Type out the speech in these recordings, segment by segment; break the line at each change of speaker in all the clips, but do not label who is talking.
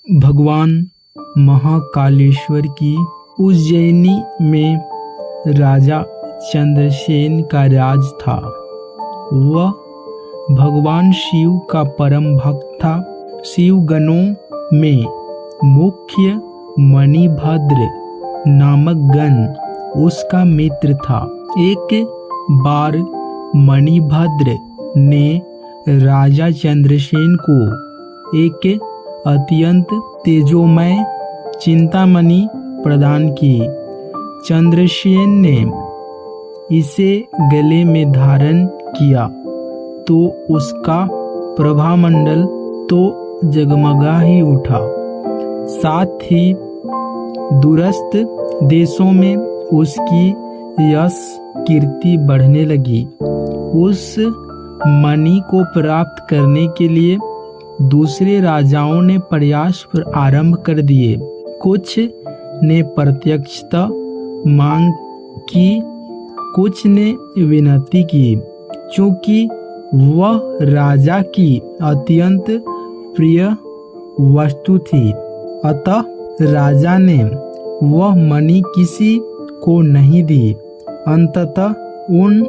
भगवान महाकालेश्वर की उज्जैनी में राजा चंद्रसेन का राज था। वह भगवान शिव का परम भक्त था। शिव गणों में मुख्य मणिभद्र नामक गण उसका मित्र था। एक बार मणिभद्र ने राजा चंद्रसेन को एक अत्यंत तेजोमय चिंतामणि प्रदान की। चंद्रसेन ने इसे गले में धारण किया तो उसका प्रभामंडल तो जगमगा ही उठा। साथ ही दूरस्थ देशों में उसकी यश कीर्ति बढ़ने लगी। उस मणि को प्राप्त करने के लिए दूसरे राजाओं ने प्रयास आरंभ कर दिए। कुछ ने प्रत्यक्षता मांग की, कुछ ने विनती की। चूंकि वह राजा की अत्यंत प्रिय वस्तु थी, अतः राजा ने वह मणि किसी को नहीं दी। अंततः उन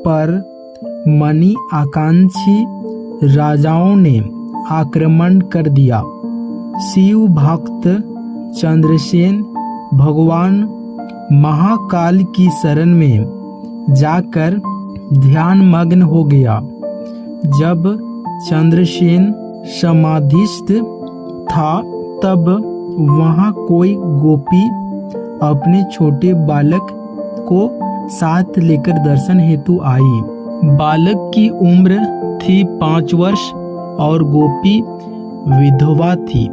पर मणि आकांक्षी राजाओं ने आक्रमण कर दिया। शिव भक्त चंद्रसेन भगवान महाकाल की शरण में जाकर ध्यान मग्न हो गया। जब चंद्रसेन समाधिस्थ था तब वहां कोई गोपी अपने छोटे बालक को साथ लेकर दर्शन हेतु आई। बालक की उम्र थी 5 वर्ष और गोपी विधवा थी।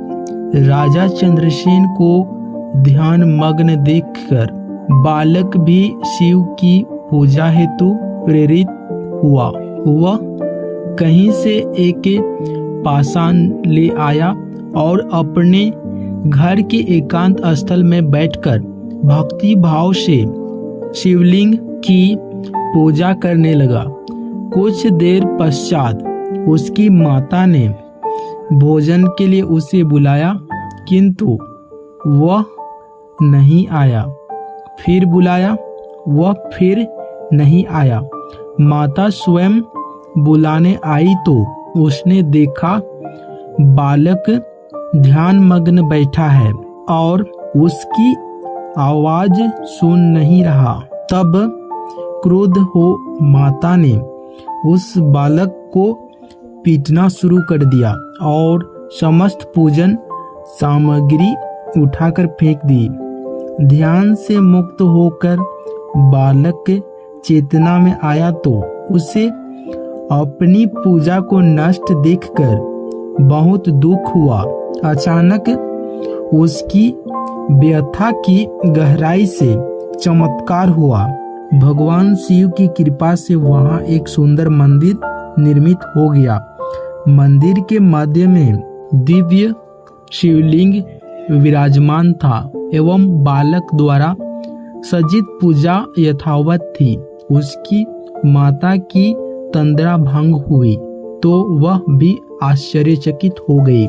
राजा चंद्रसेन को ध्यान मग्न देखकर बालक भी शिव की पूजा हेतु प्रेरित हुआ। वह कहीं से एक पाषाण ले आया और अपने घर के एकांत स्थल में बैठकर भक्ति भाव से शिवलिंग की पूजा करने लगा। कुछ देर पश्चात उसकी माता ने भोजन के लिए उसे बुलाया, किंतु वह नहीं आया। फिर बुलाया, वह फिर नहीं आया। माता स्वयं बुलाने आई तो उसने देखा बालक ध्यान मग्न बैठा है और उसकी आवाज सुन नहीं रहा। तब क्रोध हो माता ने उस बालक को पीटना शुरू कर दिया और समस्त पूजन सामग्री उठाकर फेंक दी। ध्यान से मुक्त होकर बालक चेतना में आया तो उसे अपनी पूजा को नष्ट देखकर बहुत दुख हुआ। अचानक उसकी व्यथा की गहराई से चमत्कार हुआ। भगवान शिव की कृपा से वहां एक सुंदर मंदिर निर्मित हो गया। मंदिर के मध्य में दिव्य शिवलिंग विराजमान था एवं बालक द्वारा सज्जित पूजा यथावत थी। उसकी माता की तंद्रा भंग हुई तो वह भी आश्चर्यचकित हो गई।